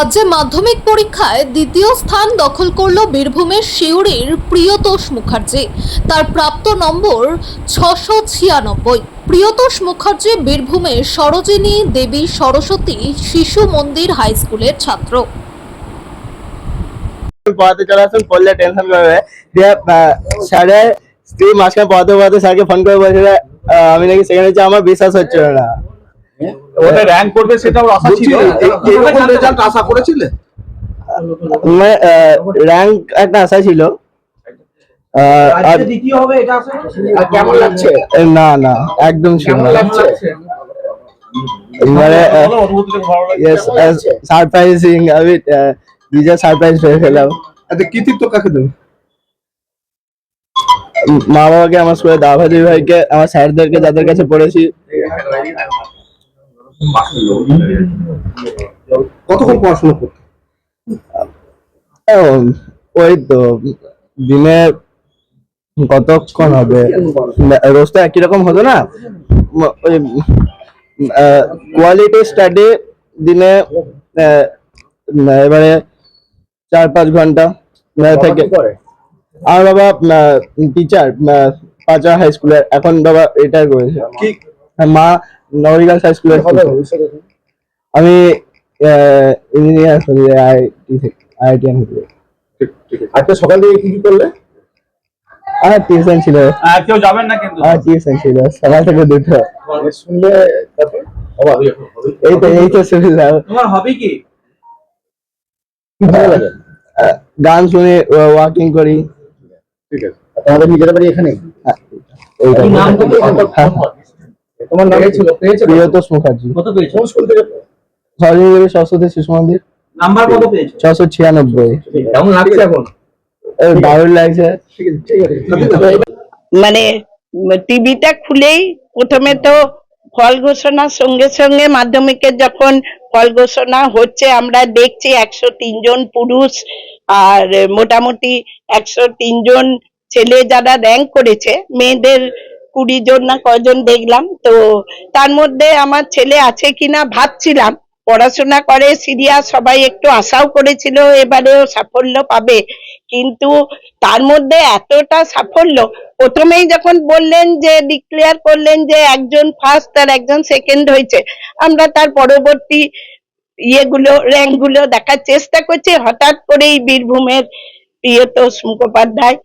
রাজ্যে মাধ্যমিক পরীক্ষায় দ্বিতীয় স্থান দখল করল বীরভূমের সিউড়ির প্রিয়তোষ মুখার্জি। তার প্রাপ্ত নম্বর 696। প্রিয়তোষ মুখার্জি বীরভূমের সরোজিনী দেবী সরস্বতী শিশু মন্দির হাই স্কুলের ছাত্র। পড়াতে চলে আসুন, পড়লে টেনশন করবে দিয়ে স্যারের স্ত্রী মাঝখানে পড়াতে পড়াতে স্যারকে ফোন করে বলছিল আমি নাকি সেখানে হচ্ছে, আমার বিশ্বাস হচ্ছিল না। ওটা র্যাঙ্ক করবে সেটাও আশা ছিল, এরকম রেজাল্ট আশা করেছিলে? র্যাঙ্ক একটা আশা ছিল। দ্বিতীয় হবে এটা আশা করেছিলে? কেমন লাগছে? না না, একদম ছিল না। মানে সারপ্রাইজিং, আমি নিজে সারপ্রাইজ হয়ে গেলাম। আচ্ছা, কৃতিত্ব কাকে দেবে? মা বাবাকে, আমার স্কুলের দাভাদি ভাইকে, আমার স্যারদেরকে যাদের কাছে পড়েছি। কতক্ষণ পড়াশোনা করতে? ওই তো দিনে কতক্ষণ হবে, রোজ তো একই রকম হতো না। ওই কোয়ালিটি স্টাডি দিনে এবারে 4-5 ঘন্টা থেকে। আর বাবা টিচার পাঁচা হাই স্কুলের, এখন বাবা রিটায়ার করেছে। মা নবীগঞ্জ হাই স্কুলের। আমি ইঞ্জিনিয়ার করি আইআইটি। আজকে সকাল থেকে কি কি করলে? আর টিউশন ছিল। আর কেউ যাবেন না কিন্তু? আর টিউশন ছিল সকাল থেকে দুটো। শুনলে এই তো সুবিধা। তোমার হবি কি? গান শুনে ওয়াকিং করি। ঠিক আছে, তোমাদের নিজের বাড়ি এখানে? তোমার নাম ছিল? প্রিয়তোষ মুখার্জি। কত পেয়েছো? কোন স্কুল থেকে? সরোজিনী দেবী সরস্বতী শিশু মন্দির। নাম্বার কত পেয়েছো? 696। কেমন লাগছে এখন? দারুণ লাগছে। মানে টিভিটা খুলেই প্রথমে তো ফল ঘোষণার সঙ্গে সঙ্গে মাধ্যমিকের যখন ফল ঘোষণা হচ্ছে আমরা দেখছি 103 জন পুরুষ আর মোটামুটি 103 জন ছেলে যারা র্যাঙ্ক করেছে, মেয়েদের 20 জন না কজন দেখলাম। তো তার মধ্যে আমার ছেলে আছে কিনা ভাবছিলাম, পড়াশোনা করে সিরিয়াস, সবাই একটু আশাও করেছিল এবারেও সাফল্য পাবে, কিন্তু তার মধ্যে এতটা সাফল্য। প্রথমেই যখন বললেন যে ডিক্লেয়ার করলেন যে একজন ফার্স্ট আর একজন সেকেন্ড হয়েছে, আমরা তার পরবর্তী ইয়েগুলো র্যাঙ্ক গুলো দেখার চেষ্টা করছি। হঠাৎ করেই বীরভূমের প্রিয়তোষ মুখোপাধ্যায়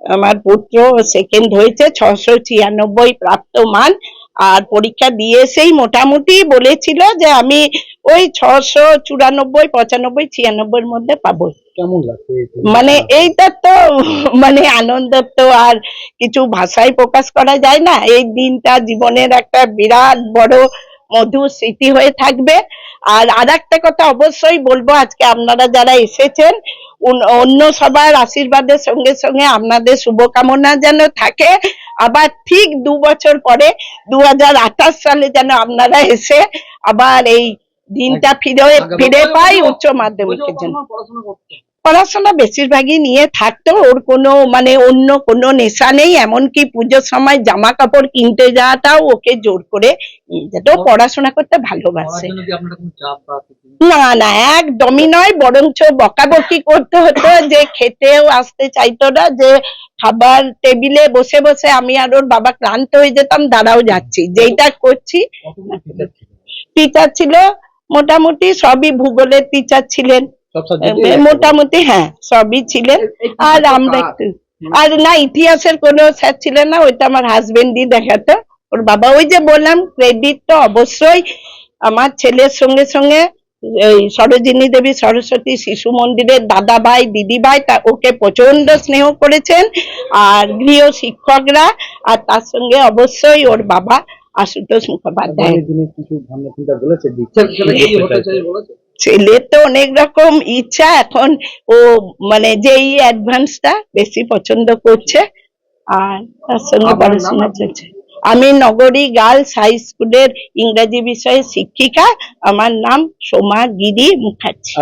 আমার পুত্র সেকেন্ড হয়েছে, 696 প্রাপ্ত মান। আর পরীক্ষা দিয়ে এসেই মোটামুটি বলেছিল যে আমি ওই 694, 95, 96 মধ্যে পাবো। কেমন লাগছে? মানে এইটা তো মানে আনন্দ তো আর কিছু ভাষায় প্রকাশ করা যায় না। এই দিনটা জীবনের একটা বিরাট বড় মধুর স্মৃতি হয়ে থাকবে। আর আরেকটা কথা অবশ্যই বলবো, আজকে আপনারা যারা এসেছেন, অন্য সবার আশীর্বাদের সঙ্গে সঙ্গে আপনাদের শুভকামনা যেন থাকে। আবার ঠিক 2 বছর পরে 2028 সালে যেন আপনারা এসে আবার এই দিনটা ফিরে পাই উচ্চ মাধ্যমিকের জন্য। পড়াশোনা বেশিরভাগই নিয়ে থাকতো, ওর কোনো মানে অন্য কোনো নেশা নেই। এমনকি পুজোর সময় জামা কাপড় কিনতে যাওয়াটাও ওকে জোর করে নিয়ে যেত। পড়াশোনা করতে ভালোবাসে। না না, একদমই নয়, বরঞ্চ বকাবকি করতে হতো যে খেতেও আসতে চাইতো না, যে খাবার টেবিলে বসে বসে আমি আর ওর বাবা ক্লান্ত হয়ে যেতাম, দাঁড়াও যাচ্ছি, যেইটা করছি। টিচার ছিল মোটামুটি সবই, ভূগোলের টিচার ছিলেন মোটামুটি, হ্যাঁ সবই ছিলেন। আর আমরা একটু, আর না ইতিহাসের কোনো স্যার ছিলেন না, ওইটা আমার হাজবেন্ডই দেখাতো। ওর বাবা, ওই যে বললাম ক্রেডিট তো অবশ্যই আমার ছেলের সঙ্গে সঙ্গে এই সরোজিনী দেবী সরস্বতী শিশু মন্দিরের দাদা ভাই দিদি ভাই ওকে প্রচন্ড স্নেহ করেছেন, আর গৃহ শিক্ষকরা, আর তার সঙ্গে অবশ্যই ওর বাবা আশুতোষ মুখোপাধ্যায়। ছেলে তো অনেক রকম ইচ্ছা, এখন ও মানে যেই অ্যাডভান্সটা বেশি পছন্দ করছে, আর তার সঙ্গে পড়াশোনা চলছে। আমি নগরী গার্লস হাই স্কুলের ইংরেজি বিষয়ের শিক্ষিকা। আমার নাম সোমা গিরি মুখার্জি।